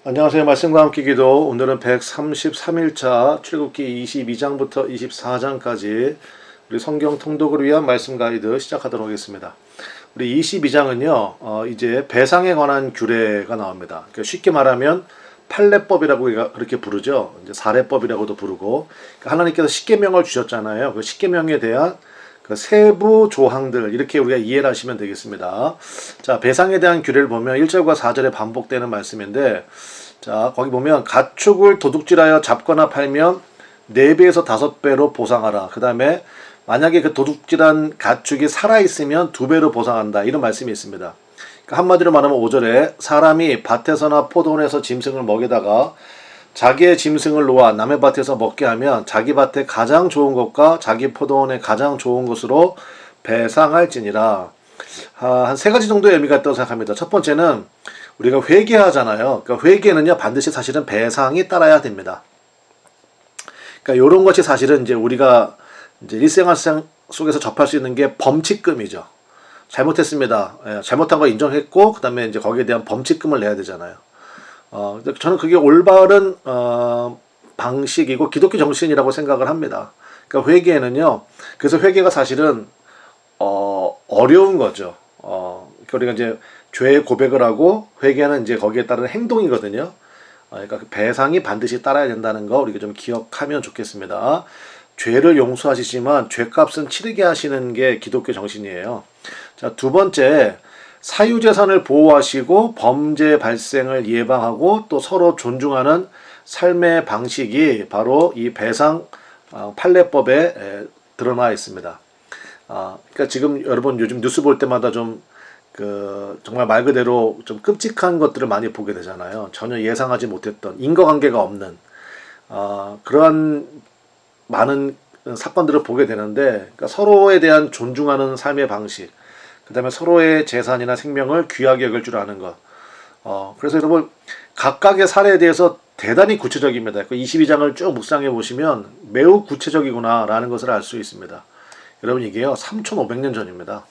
안녕하세요. 말씀과 함께 기도. 오늘은 133일차 출애굽기 22장부터 24장까지 우리 성경 통독을 위한 말씀 가이드 시작하도록 하겠습니다. 우리 22장은요, 이제 배상에 관한 규례가 나옵니다. 그러니까 쉽게 말하면 판례법이라고 그렇게 부르죠. 이제 사례법이라고도 부르고, 그러니까 하나님께서 십계명을 주셨잖아요. 그 십계명에 대한 그 세부 조항들, 이렇게 우리가 이해를 하시면 되겠습니다. 자, 배상에 대한 규례를 보면 1절과 4절에 반복되는 말씀인데, 자, 거기 보면 가축을 도둑질하여 잡거나 팔면 4배에서 5배로 보상하라. 그 다음에 만약에 그 도둑질한 가축이 살아있으면 2배로 보상한다. 이런 말씀이 있습니다. 그러니까 한마디로 말하면 5절에 사람이 밭에서나 포도원에서 짐승을 먹이다가 자기의 짐승을 놓아 남의 밭에서 먹게 하면 자기 밭에 가장 좋은 것과 자기 포도원에 가장 좋은 것으로 배상할지니라. 한 3가지 정도의 의미가 있다고 생각합니다. 첫 번째는 우리가 회개하잖아요. 그러니까 회개는요, 반드시 사실은 배상이 따라야 됩니다. 그러니까 이런 것이 사실은 이제 우리가 이제 일생활 속에서 접할 수 있는 게 범칙금이죠. 잘못했습니다. 잘못한 거 인정했고, 그 다음에 이제 거기에 대한 범칙금을 내야 되잖아요. 저는 그게 올바른, 방식이고 기독교 정신이라고 생각을 합니다. 그러니까 회개는요, 그래서 회개가 사실은, 어려운 거죠. 그러니까 우리가 이제 죄의 고백을 하고 회개는 이제 거기에 따른 행동이거든요. 그러니까 그 배상이 반드시 따라야 된다는 거 우리가 좀 기억하면 좋겠습니다. 죄를 용서하시지만 죄값은 치르게 하시는 게 기독교 정신이에요. 자, 두 번째, 사유재산을 보호하시고 범죄 발생을 예방하고 또 서로 존중하는 삶의 방식이 바로 이 배상 판례법에 드러나 있습니다. 그러니까 지금 여러분 요즘 뉴스 볼 때마다 좀 정말 말 그대로 좀 끔찍한 것들을 많이 보게 되잖아요. 전혀 예상하지 못했던 인과관계가 없는 그러한 많은 사건들을 보게 되는데, 그러니까 서로에 대한 존중하는 삶의 방식, 그 다음에 서로의 재산이나 생명을 귀하게 여길 줄 아는 것. 그래서 여러분 각각의 사례에 대해서 대단히 구체적입니다. 그 22장을 쭉 묵상해 보시면 매우 구체적이구나라는 것을 알 수 있습니다. 여러분 이게요 3500년 전입니다.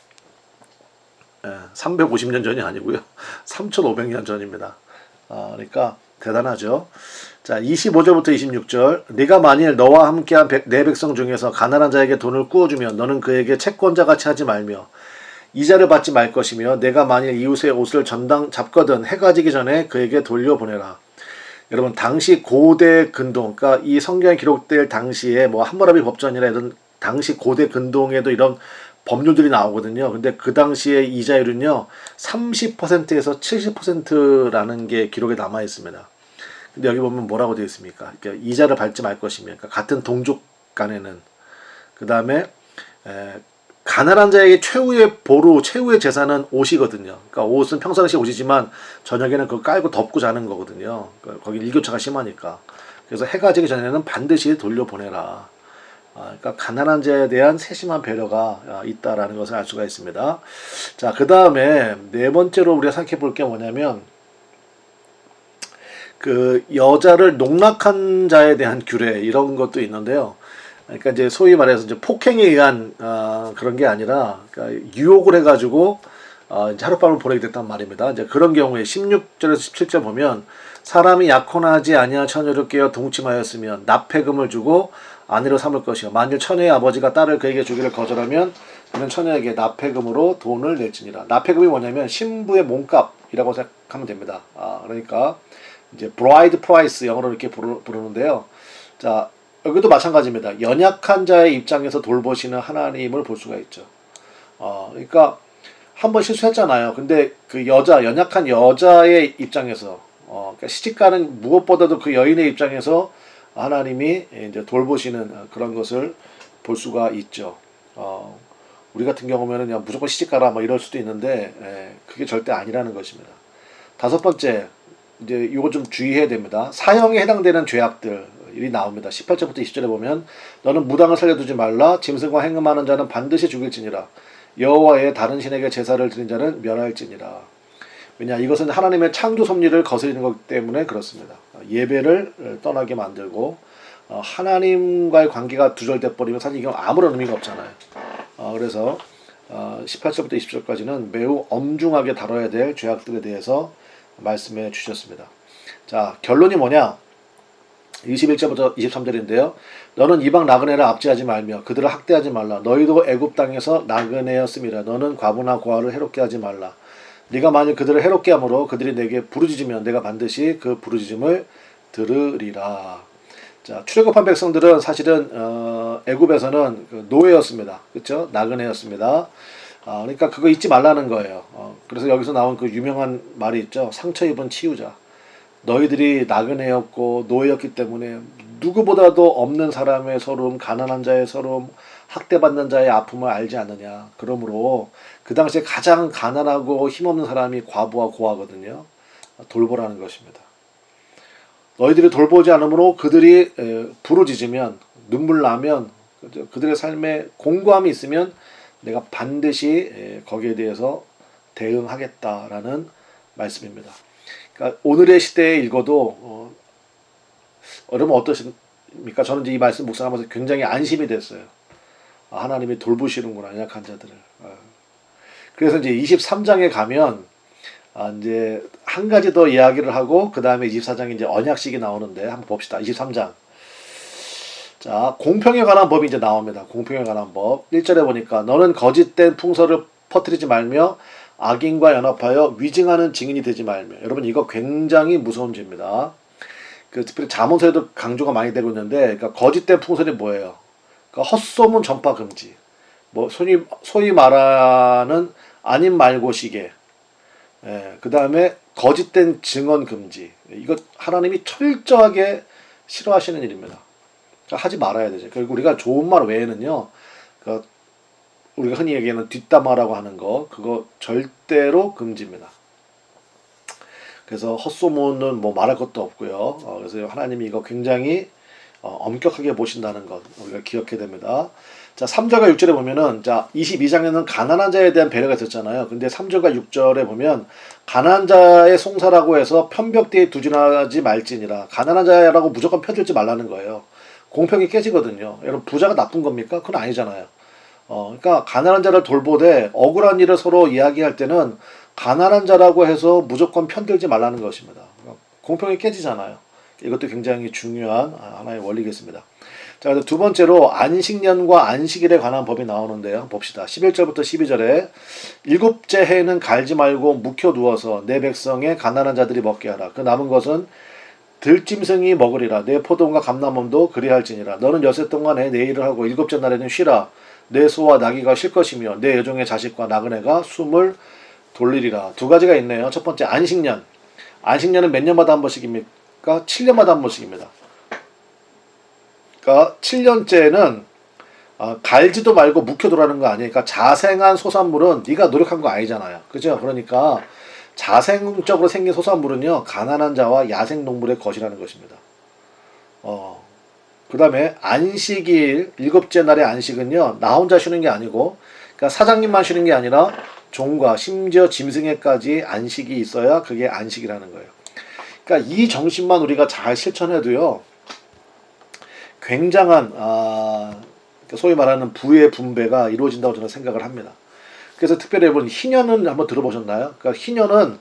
350년 전이 아니고요. 3500년 전입니다. 그러니까 대단하죠. 자, 25절부터 26절. 네가 만일 너와 함께한 내 백성 중에서 가난한 자에게 돈을 꾸어주면 너는 그에게 채권자같이 하지 말며 이자를 받지 말 것이며 내가 만일 이웃의 옷을 전당 잡거든 해가 지기 전에 그에게 돌려보내라. 여러분 당시 고대 근동, 그러니까 이 성경에 기록될 당시에 뭐 함무라비 법전이나 이런 당시 고대 근동에도 이런 법률들이 나오거든요. 근데 그 당시에 이자율은요 30%에서 70%라는 게 기록에 남아 있습니다. 근데 여기 보면 뭐라고 되어 있습니까? 그러니까 이자를 받지 말 것이며, 그러니까 같은 동족 간에는. 그 다음에 가난한 자에게 최후의 보루, 최후의 재산은 옷이거든요. 그러니까 옷은 평상시 옷이지만 저녁에는 그거 깔고 덮고 자는 거거든요. 그러니까 거기 일교차가 심하니까. 그래서 해가 지기 전에는 반드시 돌려보내라. 그러니까 가난한 자에 대한 세심한 배려가 있다라는 것을 알 수가 있습니다. 자, 그 다음에 네 번째로 우리가 생각해 볼 게 뭐냐면 그 여자를 농락한 자에 대한 규례, 이런 것도 있는데요. 그러니까 이제 소위 말해서 이제 폭행에 의한 그런 게 아니라, 그러니까 유혹을 해가지고 이제 하룻밤을 보내게 됐단 말입니다. 이제 그런 경우에 16절에서 17절 보면 사람이 약혼하지 아니한 처녀를 깨어 동침하였으면 납폐금을 주고 아내로 삼을 것이요 만일 처녀의 아버지가 딸을 그에게 주기를 거절하면 그는 처녀에게 납폐금으로 돈을 낼지니라. 납폐금이 뭐냐면 신부의 몸값이라고 생각하면 됩니다. 그러니까 이제 bride price, 영어로 이렇게 부르는데요. 자, 여기도 마찬가지입니다. 연약한 자의 입장에서 돌보시는 하나님을 볼 수가 있죠. 그러니까 한번 실수했잖아요. 근데 그 연약한 여자의 입장에서, 그러니까 시집가는 무엇보다도 그 여인의 입장에서 하나님이 이제 돌보시는 그런 것을 볼 수가 있죠. 우리 같은 경우면은 그냥 무조건 시집가라 뭐 이럴 수도 있는데, 그게 절대 아니라는 것입니다. 다섯 번째, 이제 이거 좀 주의해야 됩니다. 사형에 해당되는 죄악들이 나옵니다. 18절부터 20절에 보면 너는 무당을 살려두지 말라. 짐승과 행음하는 자는 반드시 죽일지니라. 여호와의 다른 신에게 제사를 드린 자는 멸할지니라. 왜냐, 이것은 하나님의 창조 섭리를 거스리는 것 때문에 그렇습니다. 예배를 떠나게 만들고 하나님과의 관계가 두절돼 버리면 사실 이건 아무런 의미가 없잖아요. 그래서 18절부터 20절까지는 매우 엄중하게 다뤄야 될 죄악들에 대해서 말씀해 주셨습니다. 자, 결론이 뭐냐? 21절부터 23절인데요. 너는 이방 나그네를 압제하지 말며 그들을 학대하지 말라. 너희도 애굽 땅에서 나그네였음이라. 너는 과부나 고아를 해롭게 하지 말라. 네가 만일 그들을 해롭게 함으로 그들이 내게 부르짖으면 내가 반드시 그 부르짖음을 들으리라. 자, 출애굽한 백성들은 사실은 애굽에서는 그 노예였습니다. 그렇죠? 나그네였습니다. 그러니까 그거 잊지 말라는 거예요. 그래서 여기서 나온 그 유명한 말이 있죠. 상처 입은 치유자. 너희들이 나그네였고 노예였기 때문에 누구보다도 없는 사람의 서러움, 가난한 자의 서러움, 학대받는 자의 아픔을 알지 않느냐. 그러므로 그 당시에 가장 가난하고 힘없는 사람이 과부와 고아거든요. 돌보라는 것입니다. 너희들이 돌보지 않으므로 그들이 부르짖으면, 눈물 나면, 그들의 삶에 공고함이 있으면 내가 반드시 거기에 대해서 대응하겠다라는 말씀입니다. 그러니까 오늘의 시대에 읽어도 여러분 어떠십니까? 저는 이제 이 말씀 묵상하면서 굉장히 안심이 됐어요. 하나님이 돌보시는구나, 연약한 자들을. 그래서 이제 23장에 가면 이제 한 가지 더 이야기를 하고 그 다음에 24장에 이제 언약식이 나오는데 한번 봅시다. 23장. 자, 공평에 관한 법이 이제 나옵니다. 공평에 관한 법. 1절에 보니까 너는 거짓된 풍설을 퍼뜨리지 말며 악인과 연합하여 위증하는 증인이 되지 말며. 여러분 이거 굉장히 무서운 죄입니다. 그 특별히 잠언서에도 강조가 많이 되고 있는데, 그러니까 거짓된 풍설이 뭐예요? 그러니까 헛소문 전파 금지. 뭐 소위 말하는 아닌 말고시계. 그 다음에 거짓된 증언 금지. 이거 하나님이 철저하게 싫어하시는 일입니다. 그러니까 하지 말아야 되죠. 그리고 우리가 좋은 말 외에는요, 그러니까 우리가 흔히 얘기하는 뒷담화라고 하는 거, 그거 절대로 금지입니다. 그래서 헛소문은 뭐 말할 것도 없고요. 그래서 하나님이 이거 굉장히 엄격하게 보신다는 것 우리가 기억해야 됩니다. 자, 3절과 6절에 보면은, 자, 22장에는 가난한 자에 대한 배려가 있었잖아요. 근데 3절과 6절에 보면 가난한 자의 송사라고 해서 편벽대에 두진하지 말지니라. 가난한 자라고 무조건 편들지 말라는 거예요. 공평이 깨지거든요. 여러분 부자가 나쁜 겁니까? 그건 아니잖아요. 그러니까 가난한 자를 돌보되 억울한 일을 서로 이야기할 때는 가난한 자라고 해서 무조건 편들지 말라는 것입니다. 공평이 깨지잖아요. 이것도 굉장히 중요한 하나의 원리겠습니다. 자, 그래서 두 번째로 안식년과 안식일에 관한 법이 나오는데요. 봅시다. 11절부터 12절에 일곱째 해에는 갈지 말고 묵혀 두어서 내 백성의 가난한 자들이 먹게 하라. 그 남은 것은 들짐승이 먹으리라. 내 포도원과 감람원도 그리할지니라. 너는 여세 동안에 내 일을 하고 일곱째 날에는 쉬라. 내 소와 나귀가 쉴 것이며 내 여종의 자식과 나그네가 숨을 돌리리라. 두 가지가 있네요. 첫 번째 안식년. 안식년은 몇 년마다 한 번씩입니까? 7년마다 한 번씩입니다. 그러니까 7년째는 갈지도 말고 묵혀두라는 거 아니에요. 그러니까 자생한 소산물은 네가 노력한 거 아니잖아요. 그죠? 그러니까 자생적으로 생긴 소산물은요, 가난한 자와 야생동물의 것이라는 것입니다. 그 다음에 안식일, 일곱째 날의 안식은요, 나 혼자 쉬는 게 아니고, 그러니까 사장님만 쉬는 게 아니라 종과 심지어 짐승에까지 안식이 있어야 그게 안식이라는 거예요. 그러니까 이 정신만 우리가 잘 실천해도요, 굉장한 소위 말하는 부의 분배가 이루어진다고 저는 생각을 합니다. 그래서 특별히 여러분 희년은 한번 들어보셨나요? 그러니까 희년은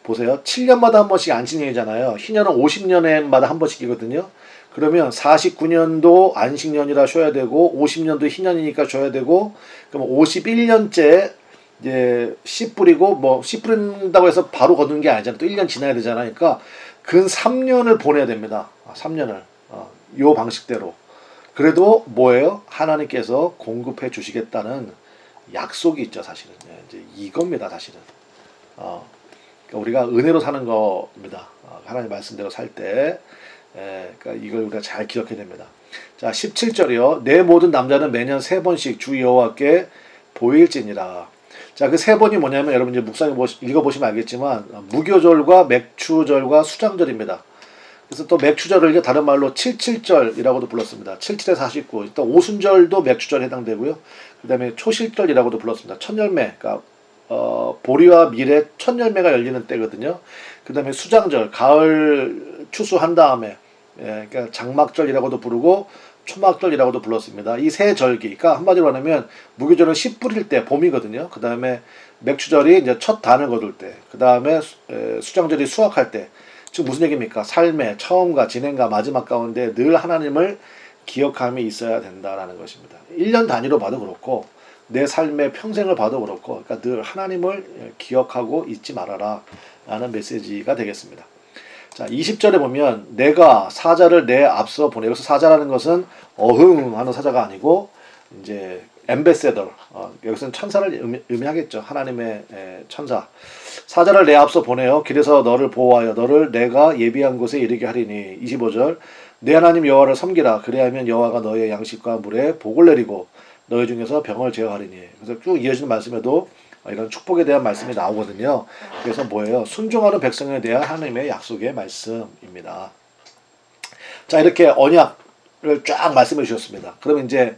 보세요. 7년마다 한 번씩 안식년이잖아요. 희년은 50년마다 한 번씩이거든요. 그러면 49년도 안식년이라 쉬어야 되고 50년도 희년이니까 쉬어야 되고, 그럼 51년째 이제 씨 뿌리고, 뭐 씨 뿌린다고 해서 바로 거두는 게 아니잖아요. 또 1년 지나야 되잖아요. 그러니까 근 3년을 보내야 됩니다. 3년을 요 방식대로. 그래도 뭐예요? 하나님께서 공급해 주시겠다는 약속이 있죠, 사실은. 이제 이겁니다, 사실은. 그러니까 우리가 은혜로 사는 겁니다. 하나님 말씀대로 살 때. 그러니까 이걸 우리가 잘 기억해야 됩니다. 자, 17절이요. 내 모든 남자는 매년 3번씩 주 여호와께 보일지니라. 자, 그 3번이 뭐냐면, 여러분 이제 묵상해 읽어보시면 알겠지만, 무교절과 맥추절과 수장절입니다. 그래서 또 맥추절을 이제 다른 말로 77절이라고도 불렀습니다. 77에 49. 또 오순절도 맥추절에 해당되고요. 그 다음에 초실절이라고도 불렀습니다. 첫열매, 그러니까 보리와 밀의 첫열매가 열리는 때거든요. 그 다음에 수장절, 가을 추수한 다음에, 그러니까 장막절이라고도 부르고 초막절이라고도 불렀습니다. 이 세 절기, 그러니까 한마디로 하면 무교절은 씨 뿌릴 때, 봄이거든요. 그 다음에 맥추절이 이제 첫 단을 거둘 때, 그 다음에 수장절이 수확할 때, 즉 무슨 얘기입니까? 삶의 처음과 진행과 마지막 가운데 늘 하나님을 기억함이 있어야 된다라는 것입니다. 1년 단위로 봐도 그렇고 내 삶의 평생을 봐도 그렇고, 그러니까 늘 하나님을 기억하고 잊지 말아라 라는 메시지가 되겠습니다. 자, 20절에 보면 내가 사자를 내 앞서 보내. 여기서 사자라는 것은 어흥하는 사자가 아니고 이제 엠베세더, 여기서는 천사를 의미하겠죠. 하나님의 천사. 사자를 내 앞서 보내어 길에서 너를 보호하여 너를 내가 예비한 곳에 이르게 하리니. 25절 내 하나님 여호와를 섬기라. 그래야면 여호와가 너의 양식과 물에 복을 내리고 너희 중에서 병을 제어하리니. 그래서 쭉 이어지는 말씀에도 이런 축복에 대한 말씀이 나오거든요. 그래서 뭐예요? 순종하는 백성에 대한 하나님의 약속의 말씀입니다. 자, 이렇게 언약을 쫙 말씀해 주셨습니다. 그러면 이제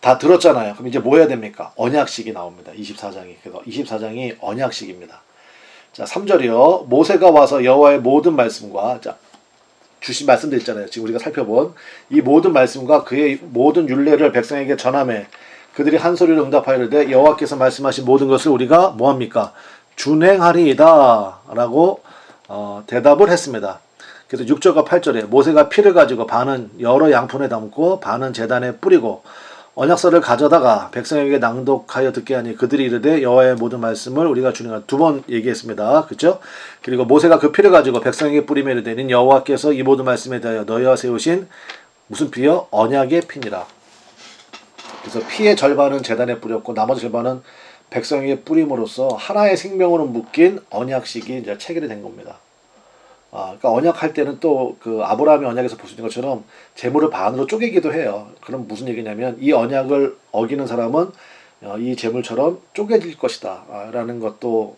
다 들었잖아요. 그럼 이제 뭐 해야 됩니까? 언약식이 나옵니다. 24장이. 그래서 24장이 언약식입니다. 자, 3절이요. 모세가 와서 여호와의 모든 말씀과, 자, 주신 말씀들 있잖아요. 지금 우리가 살펴본 이 모든 말씀과 그의 모든 율례를 백성에게 전하매 그들이 한 소리로 응답하이르되 여호와께서 말씀하신 모든 것을 우리가 뭐합니까? 준행하리이다 라고 대답을 했습니다. 그래서 6절과 8절에 모세가 피를 가지고 반은 여러 양푼에 담고 반은 제단에 뿌리고 언약서를 가져다가 백성에게 낭독하여 듣게 하니 그들이 이르되 여호와의 모든 말씀을 우리가 준행하라. 두 번 얘기했습니다. 그렇죠? 그리고 모세가 그 피를 가지고 백성에게 뿌리며 이르되 여호와께서 이 모든 말씀에 대하여 너희와 세우신 무슨 피요? 언약의 피니라. 그래서 피의 절반은 제단에 뿌렸고 나머지 절반은 백성에게 뿌림으로써 하나의 생명으로 묶인 언약식이 이제 체결이 된 겁니다. 그러니까 언약할 때는 또 그 아브라함의 언약에서 볼 수 있는 것처럼 재물을 반으로 쪼개기도 해요. 그럼 무슨 얘기냐면 이 언약을 어기는 사람은 이 재물처럼 쪼개질 것이다 라는 것도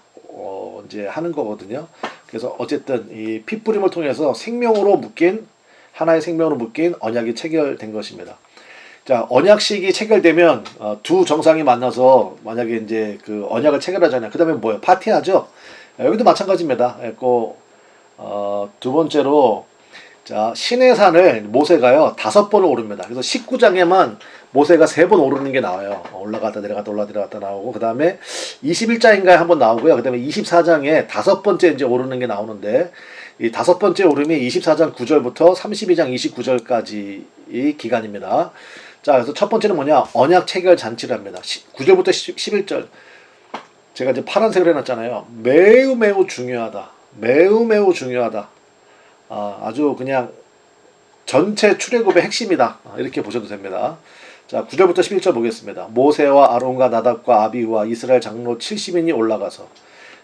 이제 하는 거거든요. 그래서 어쨌든 이 피뿌림을 통해서 생명으로 묶인 하나의 생명으로 묶인 언약이 체결된 것입니다. 자, 언약식이 체결되면 두 정상이 만나서 만약에 이제 그 언약을 체결하잖아요. 그 다음에 뭐예요? 파티하죠. 여기도 마찬가지입니다. 두 번째로 자, 시내산을 모세가요 5번을 오릅니다. 그래서 19장에만 모세가 3번 오르는 게 나와요. 올라갔다 내려갔다 올라갔다 내려갔다 나오고 그 다음에 21장인가에 한번 나오고요. 그 다음에 24장에 5번째 이제 오르는 게 나오는데 이 5번째 오름이 24장 9절부터 32장 29절까지 기간입니다. 자, 그래서 첫 번째는 뭐냐? 언약 체결 잔치를 합니다. 9절부터 11절. 제가 이제 파란색으로 해놨잖아요. 매우 매우 중요하다. 매우 매우 중요하다. 아주 그냥 전체 출애굽의 핵심이다. 이렇게 보셔도 됩니다. 자, 9절부터 11절 보겠습니다. 모세와 아론과 나답과 아비후와 이스라엘 장로 70인이 올라가서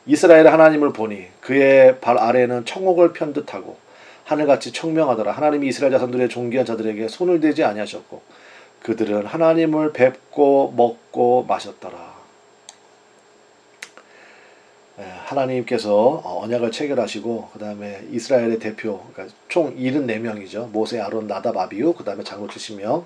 이스라엘의 하나님을 보니 그의 발 아래는 청옥을 편 듯하고 하늘같이 청명하더라. 하나님이 이스라엘 자손들의 존귀한 자들에게 손을 대지 아니하셨고 그들은 하나님을 뵙고 먹고 마셨더라. 하나님께서 언약을 체결하시고 그 다음에 이스라엘의 대표, 그러니까 총 74명이죠. 모세, 아론, 나답, 아비후, 그 다음에 장로 70명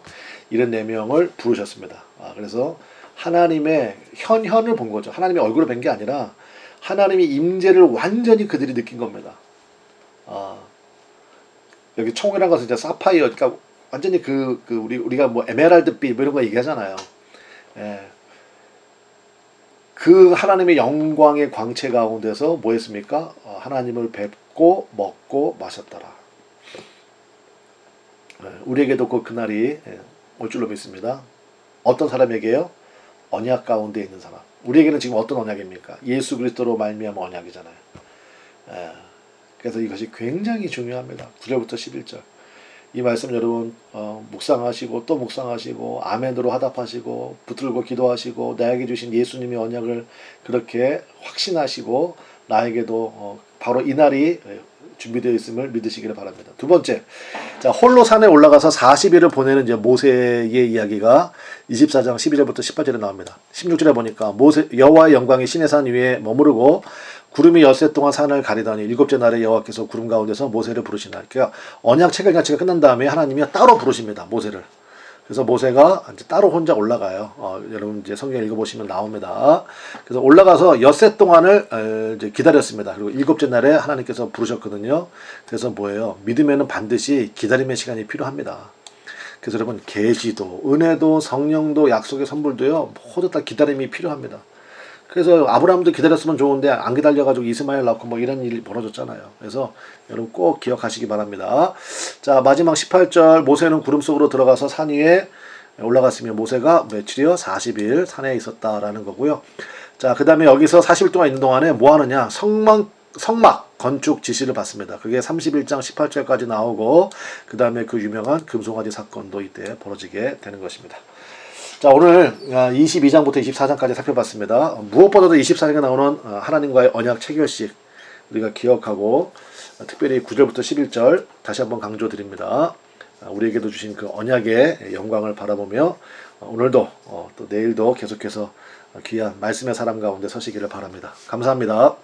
74명을 부르셨습니다. 그래서 하나님의 현현을 본 거죠. 하나님의 얼굴을 뵌 게 아니라 하나님의 임재를 완전히 그들이 느낀 겁니다. 여기 총이라는 것은 이제 사파이어, 그러니까 완전히 우리가 뭐 에메랄드빛 뭐 이런 거 얘기하잖아요. 그 하나님의 영광의 광채 가운데서 뭐 했습니까? 하나님을 뵙고 먹고 마셨더라. 우리에게도 곧 그날이 올 줄로 믿습니다. 어떤 사람에게요? 언약 가운데 있는 사람. 우리에게는 지금 어떤 언약입니까? 예수 그리스도로 말미암은 언약이잖아요. 그래서 이것이 굉장히 중요합니다. 9절부터 11절. 이 말씀 여러분 묵상하시고 또 묵상하시고 아멘으로 화답하시고 붙들고 기도하시고 나에게 주신 예수님의 언약을 그렇게 확신하시고 나에게도 바로 이날이 준비되어 있음을 믿으시기를 바랍니다. 두 번째, 자, 홀로 산에 올라가서 40일을 보내는 이제 모세의 이야기가 24장 12절부터 18절에 나옵니다. 16절에 보니까 모세 여호와의 영광이 시내산 위에 머무르고 구름이 엿새 동안 산을 가리더니 7째 날에 여호와께서 구름 가운데서 모세를 부르시나. 그러니까 언약 체결 자체가 끝난 다음에 하나님이 따로 부르십니다. 모세를. 그래서 모세가 이제 따로 혼자 올라가요. 여러분 이제 성경 읽어보시면 나옵니다. 그래서 올라가서 엿새 동안을 이제 기다렸습니다. 그리고 7째 날에 하나님께서 부르셨거든요. 그래서 뭐예요? 믿음에는 반드시 기다림의 시간이 필요합니다. 그래서 여러분 계시도, 은혜도, 성령도, 약속의 선물도요. 모두 다 기다림이 필요합니다. 그래서 아브라함도 기다렸으면 좋은데 안 기다려가지고 이스마엘 낳고 뭐 이런 일이 벌어졌잖아요. 그래서 여러분 꼭 기억하시기 바랍니다. 자, 마지막 18절 모세는 구름 속으로 들어가서 산 위에 올라갔으며 모세가 며칠이요? 40일 산에 있었다라는 거고요. 자, 그 다음에 여기서 40일 동안 있는 동안에 뭐 하느냐? 성막 건축 지시를 받습니다. 그게 31장 18절까지 나오고 그 다음에 그 유명한 금송아지 사건도 이때 벌어지게 되는 것입니다. 자, 오늘 22장부터 24장까지 살펴봤습니다. 무엇보다도 24장에 나오는 하나님과의 언약 체결식 우리가 기억하고 특별히 9절부터 11절 다시 한번 강조드립니다. 우리에게도 주신 그 언약의 영광을 바라보며 오늘도 또 내일도 계속해서 귀한 말씀의 사람 가운데 서시기를 바랍니다. 감사합니다.